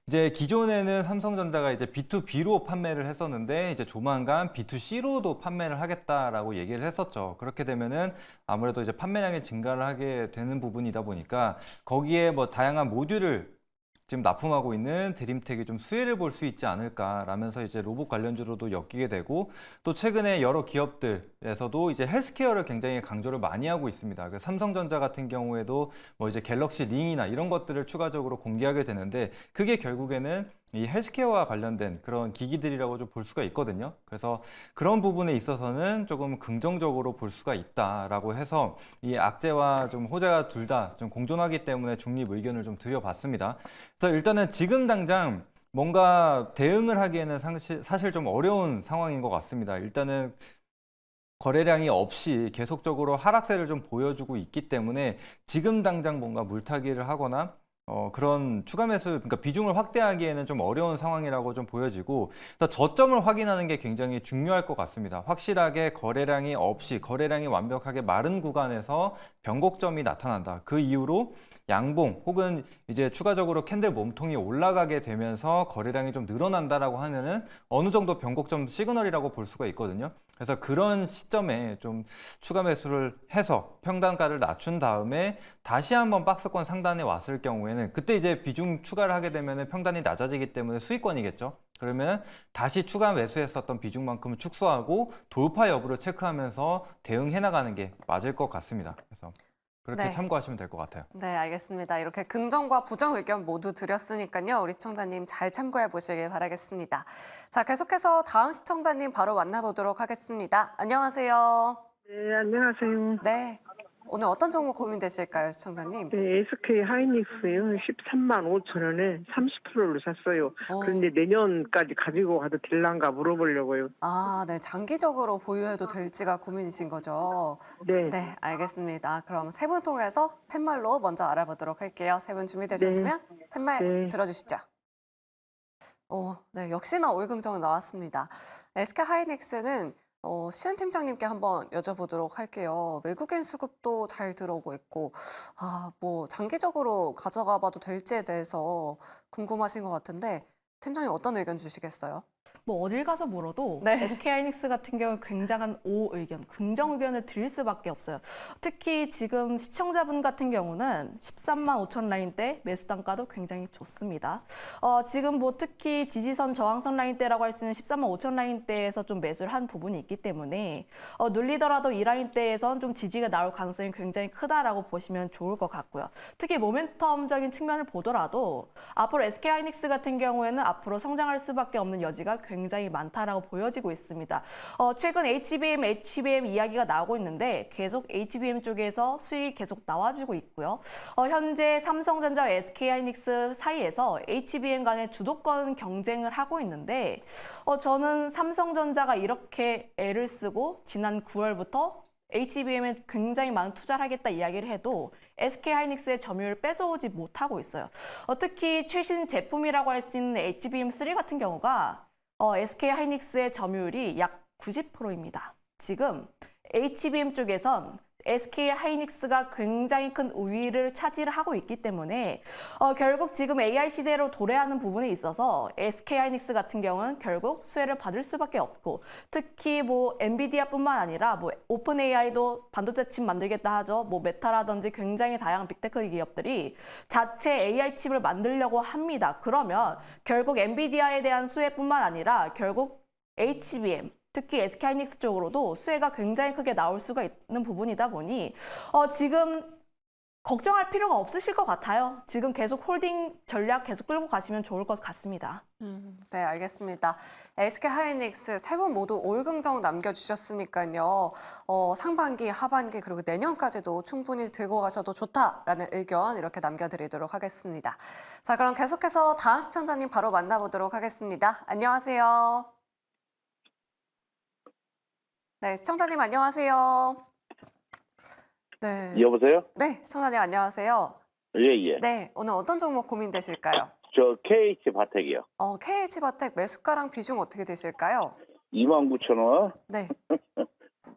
이제 기존에는 삼성전자가 이제 B2B로 판매를 했었는데 이제 조만간 B2C로도 판매를 하겠다라고 얘기를 했었죠. 그렇게 되면은 아무래도 이제 판매량이 증가를 하게 되는 부분이다 보니까 거기에 뭐 다양한 모듈을 지금 납품하고 있는 드림텍이 좀 수혜를 볼 수 있지 않을까라면서 이제 로봇 관련주로도 엮이게 되고 또 최근에 여러 기업들에서도 이제 헬스케어를 굉장히 강조를 많이 하고 있습니다. 그래서 삼성전자 같은 경우에도 뭐 이제 갤럭시 링이나 이런 것들을 추가적으로 공개하게 되는데 그게 결국에는 이 헬스케어와 관련된 그런 기기들이라고 좀 볼 수가 있거든요. 그래서 그런 부분에 있어서는 조금 긍정적으로 볼 수가 있다라고 해서 이 악재와 좀 호재가 둘 다 좀 공존하기 때문에 중립 의견을 좀 드려봤습니다. 그래서 일단은 지금 당장 뭔가 대응을 하기에는 사실 좀 어려운 상황인 것 같습니다. 일단은 거래량이 없이 계속적으로 하락세를 좀 보여주고 있기 때문에 지금 당장 뭔가 물타기를 하거나 그런 추가 매수, 그러니까 비중을 확대하기에는 좀 어려운 상황이라고 좀 보여지고, 그래서 저점을 확인하는 게 굉장히 중요할 것 같습니다. 확실하게 거래량이 없이, 거래량이 완벽하게 마른 구간에서 변곡점이 나타난다. 그 이후로 양봉 혹은 이제 추가적으로 캔들 몸통이 올라가게 되면서 거래량이 좀 늘어난다라고 하면은 어느 정도 변곡점 시그널이라고 볼 수가 있거든요. 그래서 그런 시점에 좀 추가 매수를 해서 평단가를 낮춘 다음에 다시 한번 박스권 상단에 왔을 경우에는 그때 이제 비중 추가를 하게 되면 평단이 낮아지기 때문에 수익권이겠죠. 그러면 다시 추가 매수했었던 비중만큼은 축소하고 돌파 여부를 체크하면서 대응해 나가는 게 맞을 것 같습니다. 그래서 그렇게 네. 참고하시면 될 것 같아요. 네, 알겠습니다. 이렇게 긍정과 부정 의견 모두 드렸으니까요. 우리 시청자님 잘 참고해 보시길 바라겠습니다. 자, 계속해서 다음 시청자님 바로 만나보도록 하겠습니다. 안녕하세요. 네, 안녕하세요. 네, 오늘 어떤 종목 고민되실까요, 시청자님? 네, SK 하이닉스요. 13만 5천 원에 30%를 샀어요. 그런데 내년까지 가지고 가도 될란가 물어보려고요. 아, 네, 장기적으로 보유해도 될지가 고민이신 거죠? 네. 네, 알겠습니다. 그럼 세 분 통해서 팻말로 먼저 알아보도록 할게요. 세 분 준비되셨으면 팻말 네. 들어주시죠. 네, 역시나 올긍정 나왔습니다. SK 하이닉스는 시은 팀장님께 한번 여쭤보도록 할게요. 외국인 수급도 잘 들어오고 있고, 뭐 장기적으로 가져가 봐도 될지에 대해서 궁금하신 것 같은데, 팀장님 어떤 의견 주시겠어요? 뭐 어딜 가서 물어도 네. SK하이닉스 같은 경우는 굉장한 O 의견, 긍정 의견을 드릴 수밖에 없어요. 특히 지금 시청자분 같은 경우는 13만 5천 라인대 매수 단가도 굉장히 좋습니다. 지금 뭐 특히 지지선 저항선 라인대라고 할 수 있는 13만 5천 라인대에서 좀 매수를 한 부분이 있기 때문에 눌리더라도 이 라인대에선 좀 지지가 나올 가능성이 굉장히 크다라고 보시면 좋을 것 같고요. 특히 모멘텀적인 측면을 보더라도 앞으로 SK하이닉스 같은 경우에는 앞으로 성장할 수밖에 없는 여지가 굉장히 많다라고 보여지고 있습니다. 최근 HBM 이야기가 나오고 있는데 계속 HBM 쪽에서 수익이 계속 나와주고 있고요. 현재 삼성전자와 SK하이닉스 사이에서 HBM 간의 주도권 경쟁을 하고 있는데 저는 삼성전자가 이렇게 애를 쓰고 지난 9월부터 HBM에 굉장히 많은 투자를 하겠다 이야기를 해도 SK하이닉스의 점유율을 뺏어오지 못하고 있어요. 특히 최신 제품이라고 할 수 있는 HBM3 같은 경우가 SK하이닉스의 점유율이 약 90%입니다. 지금 HBM 쪽에선 SK하이닉스가 굉장히 큰 우위를 차지를 하고 있기 때문에 결국 지금 AI 시대로 도래하는 부분에 있어서 SK하이닉스 같은 경우는 결국 수혜를 받을 수밖에 없고 특히 뭐 엔비디아뿐만 아니라 뭐 오픈 AI도 반도체 칩 만들겠다 하죠. 뭐 메타라든지 굉장히 다양한 빅테크 기업들이 자체 AI 칩을 만들려고 합니다. 그러면 결국 엔비디아에 대한 수혜뿐만 아니라 결국 HBM 특히 SK하이닉스 쪽으로도 수혜가 굉장히 크게 나올 수가 있는 부분이다 보니 지금 걱정할 필요가 없으실 것 같아요. 지금 계속 홀딩 전략 계속 끌고 가시면 좋을 것 같습니다. 네, 알겠습니다. SK하이닉스 세 분 모두 올긍정 남겨주셨으니까요. 상반기, 하반기 그리고 내년까지도 충분히 들고 가셔도 좋다라는 의견 이렇게 남겨드리도록 하겠습니다. 자, 그럼 계속해서 다음 시청자님 바로 만나보도록 하겠습니다. 안녕하세요. 네, 시청자님 안녕하세요. 네. 여보세요? 네, 시청자님 안녕하세요. 예. 네, 오늘 어떤 종목 고민되실까요? 저 KH바텍이요. KH바텍 매수가랑 비중 어떻게 되실까요? 29,000원. 네.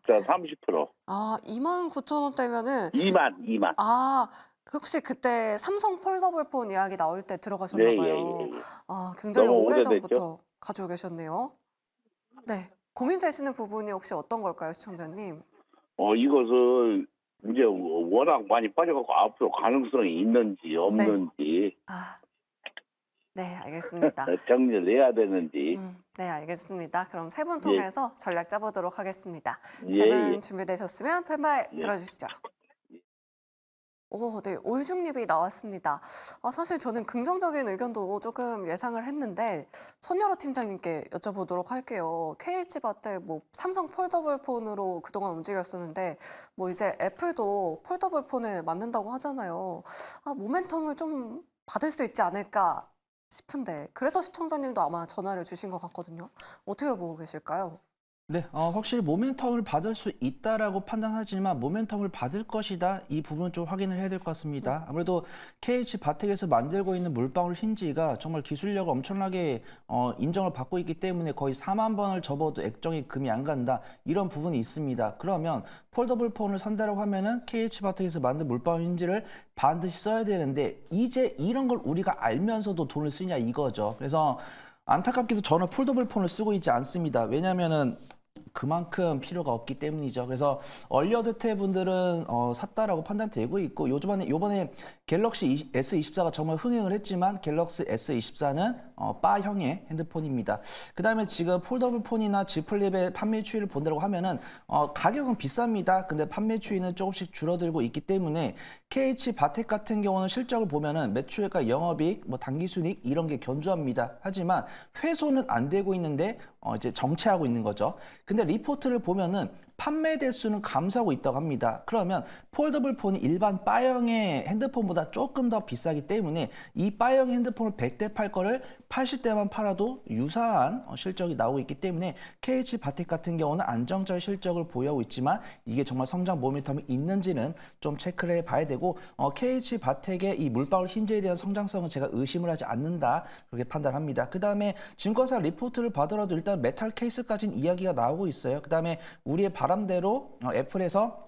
자, 30%. 아, 29,000원대면은 2만. 아, 혹시 그때 삼성 폴더블폰 이야기 나올 때 들어가셨나 네, 봐요. 예. 아, 굉장히 너무 오래전부터 오래됐죠? 가지고 계셨네요. 네. 고민되시는 부분이 혹시 어떤 걸까요, 시청자님? 이것을 이제 워낙 많이 빠져갖고 앞으로 가능성이 있는지 없는지 아, 네, 알겠습니다. 정리를 해야 되는지. 네, 알겠습니다. 그럼 세 분 예. 통해서 전략 짜보도록 하겠습니다. 예, 세 분 예. 준비되셨으면 펜말 예. 들어주시죠. 오, 네, 올중립이 나왔습니다. 아, 사실 저는 긍정적인 의견도 조금 예상을 했는데 손여러 팀장님께 여쭤보도록 할게요. KH바텍 뭐 삼성 폴더블폰으로 그동안 움직였었는데 뭐 이제 애플도 폴더블폰을 만든다고 하잖아요. 아, 모멘텀을 좀 받을 수 있지 않을까 싶은데 그래서 시청자님도 아마 전화를 주신 것 같거든요. 어떻게 보고 계실까요? 네, 확실히 모멘텀을 받을 수 있다라고 판단하지만 모멘텀을 받을 것이다. 이 부분 좀 확인을 해야 될 것 같습니다. 아무래도 KH바텍에서 만들고 있는 물방울 힌지가 정말 기술력을 엄청나게 인정을 받고 있기 때문에 거의 4만 번을 접어도 액정이 금이 안 간다. 이런 부분이 있습니다. 그러면 폴더블폰을 산다라고 하면은 KH바텍에서 만든 물방울 힌지를 반드시 써야 되는데 이제 이런 걸 우리가 알면서도 돈을 쓰냐 이거죠. 그래서 안타깝게도 저는 폴더블폰을 쓰고 있지 않습니다. 왜냐면은 그만큼 필요가 없기 때문이죠. 그래서 얼리어댑터 분들은 샀다라고 판단되고 있고 요번에 갤럭시 S24가 정말 흥행을 했지만 갤럭시 S24는 바형의 핸드폰입니다. 그 다음에 지금 폴더블폰이나 Z 플립의 판매 추이를 본다고 하면은 가격은 비쌉니다. 근데 판매 추이는 조금씩 줄어들고 있기 때문에 KH바텍 같은 경우는 실적을 보면은 매출액과 영업이익, 뭐 당기순이익 이런 게 견조합니다. 하지만 회수는 안 되고 있는데 이제 정체하고 있는 거죠. 근데 리포트를 보면은 판매 대수는 감소하고 있다고 합니다. 그러면 폴더블폰이 일반 바형의 핸드폰보다 조금 더 비싸기 때문에 이 바형 핸드폰을 100대 팔 거를 80대만 팔아도 유사한 실적이 나오고 있기 때문에 KH바텍 같은 경우는 안정적인 실적을 보유하고 있지만 이게 정말 성장 모멘텀이 있는지는 좀 체크를 해봐야 되고 KH바텍의 이 물방울 힌지에 대한 성장성은 제가 의심을 하지 않는다 그렇게 판단합니다. 그 다음에 증권사 리포트를 봐더라도 일단 메탈 케이스까지는 이야기가 나오고 있어요. 그 다음에 우리의 바람대로 애플에서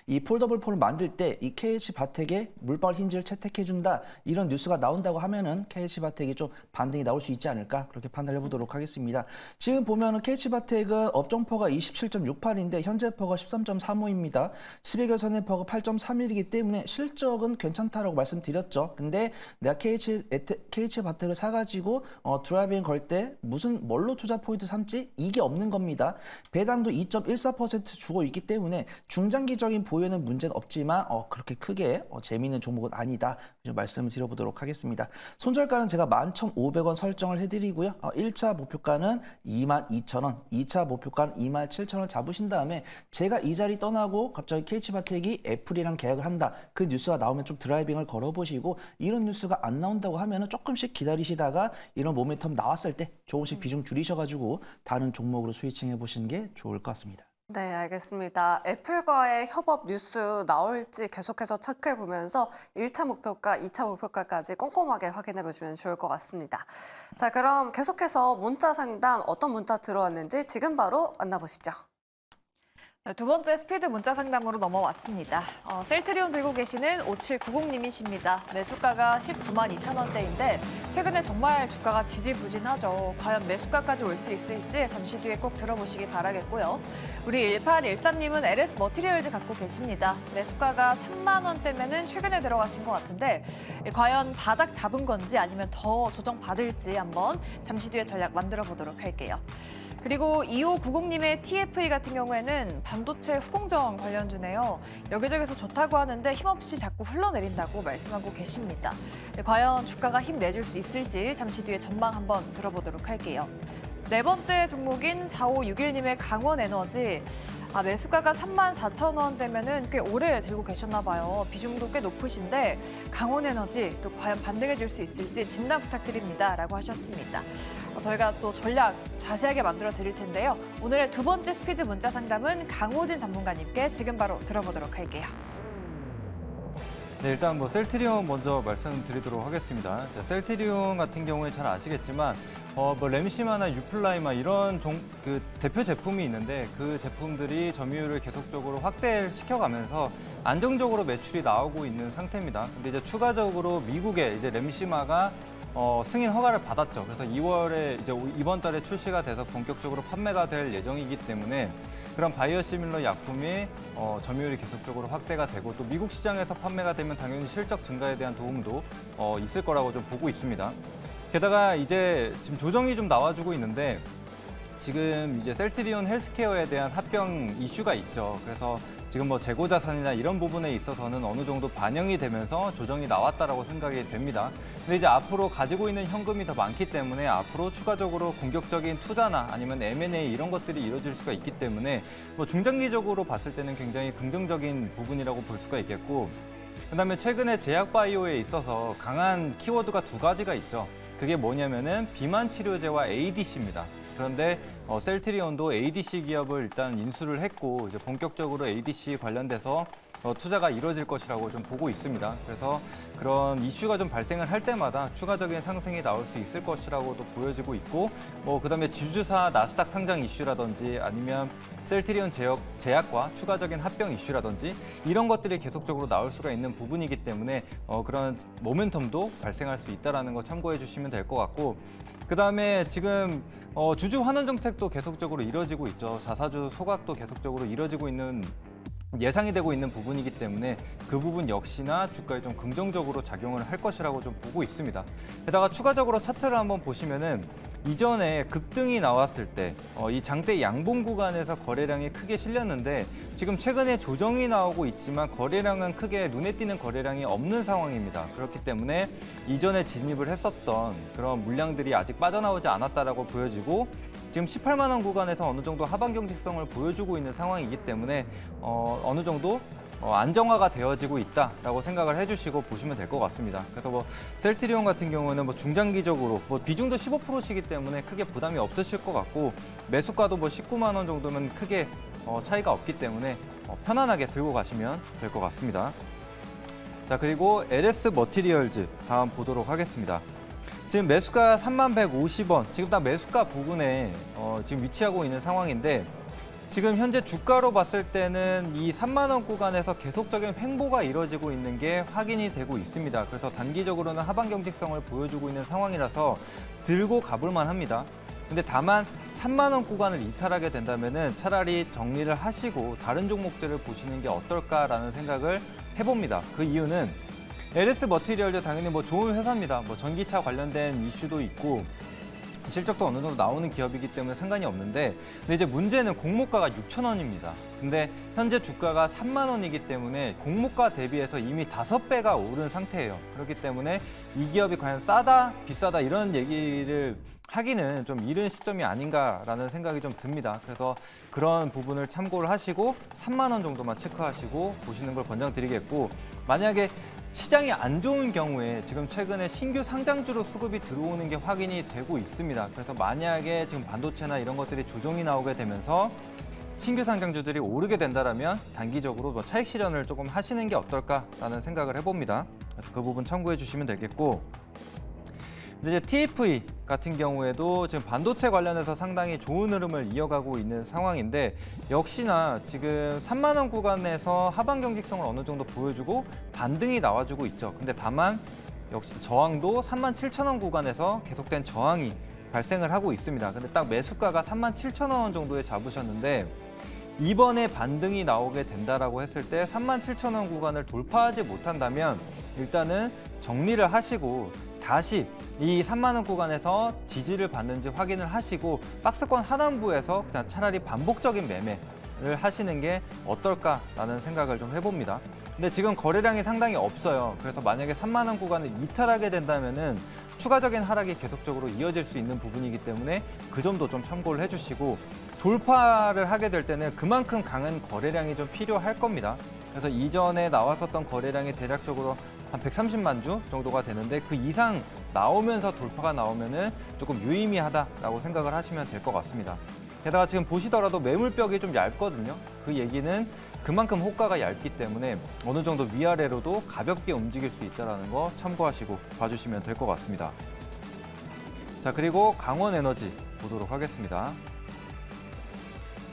이 폴더블폰을 만들 때 이 KH바텍의 물방울 힌지를 채택해준다 이런 뉴스가 나온다고 하면은 KH바텍이 좀 반등이 나올 수 있지 않을까 그렇게 판단해 보도록 하겠습니다. 지금 보면은 KH바텍은 업종퍼가 27.68인데 현재퍼가 13.35입니다. 10개월 선행퍼가 8.31이기 때문에 실적은 괜찮다라고 말씀드렸죠. 근데 내가 KH바텍을 사가지고 드라이빙 걸 때 뭘로 투자 포인트 삼지 이게 없는 겁니다. 배당도 2.14% 주고 있기 때문에 중장기적인 보유에는 문제는 없지만 그렇게 크게 재미있는 종목은 아니다. 좀 말씀을 드려보도록 하겠습니다. 손절가는 제가 11,500원 설정을 해드리고요. 1차 목표가는 22,000원, 2차 목표가는 27,000원 잡으신 다음에 제가 이 자리 떠나고 갑자기 KH바텍이 애플이랑 계약을 한다. 그 뉴스가 나오면 좀 드라이빙을 걸어보시고 이런 뉴스가 안 나온다고 하면 조금씩 기다리시다가 이런 모멘텀 나왔을 때 조금씩 비중 줄이셔가지고 다른 종목으로 스위칭 해보시는 게 좋을 것 같습니다. 네, 알겠습니다. 애플과의 협업 뉴스 나올지 계속해서 체크해보면서 1차 목표가, 2차 목표가까지 꼼꼼하게 확인해보시면 좋을 것 같습니다. 자, 그럼 계속해서 문자 상담 어떤 문자 들어왔는지 지금 바로 만나보시죠. 두 번째 스피드 문자 상담으로 넘어왔습니다. 셀트리온 들고 계시는 5790님이십니다. 매수가가 192,000원대인데 최근에 정말 주가가 지지부진하죠. 과연 매수가까지 올 수 있을지 잠시 뒤에 꼭 들어보시기 바라겠고요. 우리 1813님은 LS 머티리얼즈 갖고 계십니다. 매수가가 3만 원대면은 최근에 들어가신 것 같은데 과연 바닥 잡은 건지 아니면 더 조정 받을지 한번 잠시 뒤에 전략 만들어 보도록 할게요. 그리고 2590님의 TFE 같은 경우에는 반도체 후공정 관련주네요. 여기저기서 좋다고 하는데 힘없이 자꾸 흘러내린다고 말씀하고 계십니다. 과연 주가가 힘내줄 수 있을지 잠시 뒤에 전망 한번 들어보도록 할게요. 네 번째 종목인 4561님의 강원에너지. 매수가가 34,000원대면은 꽤 오래 들고 계셨나 봐요. 비중도 꽤 높으신데 강원에너지 또 과연 반등해줄 수 있을지 진단 부탁드립니다. 라고 하셨습니다. 저희가 또 전략 자세하게 만들어 드릴 텐데요. 오늘의 두 번째 스피드 문자 상담은 강호진 전문가님께 지금 바로 들어보도록 할게요. 네, 일단 뭐 셀트리온 먼저 말씀드리도록 하겠습니다. 자, 셀트리온 같은 경우에 잘 아시겠지만 뭐 램시마나 유플라이마 이런 그 대표 제품이 있는데 그 제품들이 점유율을 계속적으로 확대를 시켜가면서 안정적으로 매출이 나오고 있는 상태입니다. 근데 이제 추가적으로 미국에 이제 램시마가 승인 허가를 받았죠. 그래서 2월에 이제 이번 달에 출시가 돼서 본격적으로 판매가 될 예정이기 때문에 그런 바이오시밀러 약품이 점유율이 계속적으로 확대가 되고 또 미국 시장에서 판매가 되면 당연히 실적 증가에 대한 도움도 있을 거라고 좀 보고 있습니다. 게다가 이제 지금 조정이 좀 나와주고 있는데 지금 이제 셀트리온 헬스케어에 대한 합병 이슈가 있죠. 그래서 지금 뭐 재고 자산이나 이런 부분에 있어서는 어느 정도 반영이 되면서 조정이 나왔다라고 생각이 됩니다. 근데 이제 앞으로 가지고 있는 현금이 더 많기 때문에 앞으로 추가적으로 공격적인 투자나 아니면 M&A 이런 것들이 이루어질 수가 있기 때문에 뭐 중장기적으로 봤을 때는 굉장히 긍정적인 부분이라고 볼 수가 있겠고, 그다음에 최근에 제약 바이오에 있어서 강한 키워드가 두 가지가 있죠. 그게 뭐냐면은 비만 치료제와 ADC입니다. 그런데 셀트리온도 ADC 기업을 일단 인수를 했고 이제 본격적으로 ADC 관련돼서 투자가 이루어질 것이라고 좀 보고 있습니다. 그래서 그런 이슈가 좀 발생을 할 때마다 추가적인 상승이 나올 수 있을 것이라고도 보여지고 있고, 뭐 그다음에 주주사 나스닥 상장 이슈라든지 아니면 셀트리온 제약과 추가적인 합병 이슈라든지 이런 것들이 계속적으로 나올 수가 있는 부분이기 때문에 그런 모멘텀도 발생할 수 있다는 거 참고해 주시면 될 것 같고, 그다음에 지금 주주 환원 정책도 계속적으로 이루어지고 있죠. 자사주 소각도 계속적으로 이루어지고 있는 예상이 되고 있는 부분이기 때문에 그 부분 역시나 주가에 좀 긍정적으로 작용을 할 것이라고 좀 보고 있습니다. 게다가 추가적으로 차트를 한번 보시면은 이전에 급등이 나왔을 때 이 장대 양봉 구간에서 거래량이 크게 실렸는데 지금 최근에 조정이 나오고 있지만 거래량은 크게 눈에 띄는 거래량이 없는 상황입니다. 그렇기 때문에 이전에 진입을 했었던 그런 물량들이 아직 빠져나오지 않았다라고 보여지고 지금 18만 원 구간에서 어느 정도 하방 경직성을 보여주고 있는 상황이기 때문에 어느 정도 안정화가 되어지고 있다라고 생각을 해주시고 보시면 될 것 같습니다. 그래서 뭐 셀트리온 같은 경우는 뭐 중장기적으로 뭐 비중도 15%시기 때문에 크게 부담이 없으실 것 같고 매수가도 뭐 19만 원 정도면 크게 차이가 없기 때문에 편안하게 들고 가시면 될 것 같습니다. 자, 그리고 LS 머티리얼즈 다음 보도록 하겠습니다. 지금 매수가 3150원, 지금 딱 매수가 부근에 지금 위치하고 있는 상황인데 지금 현재 주가로 봤을 때는 이 3만 원 구간에서 계속적인 횡보가 이루어지고 있는 게 확인이 되고 있습니다. 그래서 단기적으로는 하방 경직성을 보여주고 있는 상황이라서 들고 가볼만 합니다. 근데 다만 3만 원 구간을 이탈하게 된다면은 차라리 정리를 하시고 다른 종목들을 보시는 게 어떨까라는 생각을 해봅니다. 그 이유는 LS 머티리얼도 당연히 뭐 좋은 회사입니다. 뭐 전기차 관련된 이슈도 있고 실적도 어느 정도 나오는 기업이기 때문에 상관이 없는데, 근데 이제 문제는 공모가가 6,000원입니다. 근데 현재 주가가 3만 원이기 때문에 공모가 대비해서 이미 5배가 오른 상태예요. 그렇기 때문에 이 기업이 과연 싸다, 비싸다 이런 얘기를 하기는 좀 이른 시점이 아닌가라는 생각이 좀 듭니다. 그래서 그런 부분을 참고를 하시고 3만 원 정도만 체크하시고 보시는 걸 권장드리겠고, 만약에 시장이 안 좋은 경우에 지금 최근에 신규 상장주로 수급이 들어오는 게 확인이 되고 있습니다. 그래서 만약에 지금 반도체나 이런 것들이 조정이 나오게 되면서 신규 상장주들이 오르게 된다면 단기적으로 뭐 차익 실현을 조금 하시는 게 어떨까라는 생각을 해봅니다. 그래서 그 부분 참고해 주시면 되겠고, 이제 TFE 같은 경우에도 지금 반도체 관련해서 상당히 좋은 흐름을 이어가고 있는 상황인데 역시나 지금 3만 원 구간에서 하방 경직성을 어느 정도 보여주고 반등이 나와주고 있죠. 근데 다만 역시 저항도 37,000원 구간에서 계속된 저항이 발생을 하고 있습니다. 근데 딱 매수가가 37,000원 정도에 잡으셨는데 이번에 반등이 나오게 된다라고 했을 때 37,000원 구간을 돌파하지 못한다면 일단은 정리를 하시고 다시 이 3만 원 구간에서 지지를 받는지 확인을 하시고 박스권 하단부에서 그냥 차라리 반복적인 매매를 하시는 게 어떨까라는 생각을 좀 해봅니다. 근데 지금 거래량이 상당히 없어요. 그래서 만약에 3만 원 구간을 이탈하게 된다면은 추가적인 하락이 계속적으로 이어질 수 있는 부분이기 때문에 그 점도 좀 참고를 해주시고, 돌파를 하게 될 때는 그만큼 강한 거래량이 좀 필요할 겁니다. 그래서 이전에 나왔었던 거래량이 대략적으로 한 130만 주 정도가 되는데 그 이상 나오면서 돌파가 나오면은 조금 유의미하다라고 생각을 하시면 될 것 같습니다. 게다가 지금 보시더라도 매물벽이 좀 얇거든요. 그 얘기는 그만큼 호가가 얇기 때문에 어느 정도 위아래로도 가볍게 움직일 수 있다는 거 참고하시고 봐주시면 될 것 같습니다. 자, 그리고 강원에너지 보도록 하겠습니다.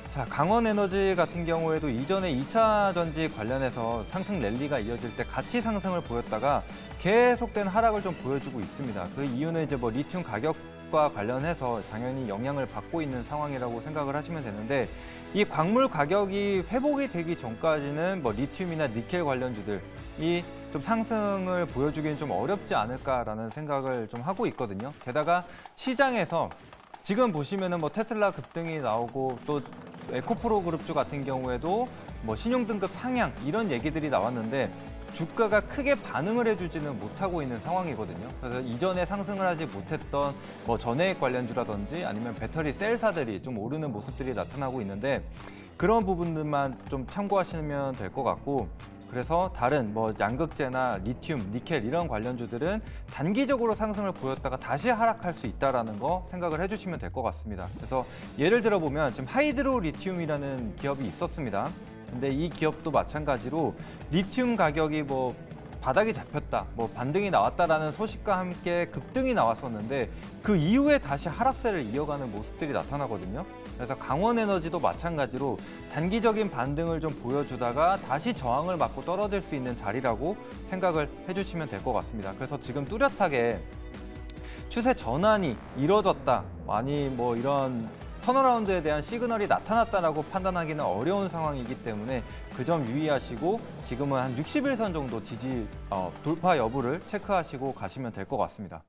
자, 강원에너지 같은 경우에도 이전에 2차 전지 관련해서 상승 랠리가 이어질 때 같이 상승을 보였다가 계속된 하락을 좀 보여주고 있습니다. 그 이유는 이제 뭐 리튬 가격과 관련해서 당연히 영향을 받고 있는 상황이라고 생각을 하시면 되는데, 이 광물 가격이 회복이 되기 전까지는 뭐 리튬이나 니켈 관련주들이 좀 상승을 보여주기는 좀 어렵지 않을까라는 생각을 좀 하고 있거든요. 게다가 시장에서 지금 보시면은 뭐 테슬라 급등이 나오고 또 에코프로 그룹주 같은 경우에도 뭐 신용등급 상향 이런 얘기들이 나왔는데 주가가 크게 반응을 해주지는 못하고 있는 상황이거든요. 그래서 이전에 상승을 하지 못했던 뭐 전해액 관련주라든지 아니면 배터리 셀사들이 좀 오르는 모습들이 나타나고 있는데, 그런 부분들만 좀 참고하시면 될 것 같고, 그래서 다른 뭐 양극재나 리튬, 니켈 이런 관련주들은 단기적으로 상승을 보였다가 다시 하락할 수 있다라는 거 생각을 해주시면 될 것 같습니다. 그래서 예를 들어 보면 지금 하이드로 리튬이라는 기업이 있었습니다. 근데 이 기업도 마찬가지로 리튬 가격이 뭐 바닥이 잡혔다, 뭐 반등이 나왔다라는 소식과 함께 급등이 나왔었는데 그 이후에 다시 하락세를 이어가는 모습들이 나타나거든요. 그래서 강원에너지도 마찬가지로 단기적인 반등을 좀 보여주다가 다시 저항을 맞고 떨어질 수 있는 자리라고 생각을 해주시면 될 것 같습니다. 그래서 지금 뚜렷하게 추세 전환이 이뤄졌다, 아니 뭐 이런 턴어라운드에 대한 시그널이 나타났다라고 판단하기는 어려운 상황이기 때문에 그 점 유의하시고 지금은 한 60일선 정도 지지 돌파 여부를 체크하시고 가시면 될 것 같습니다.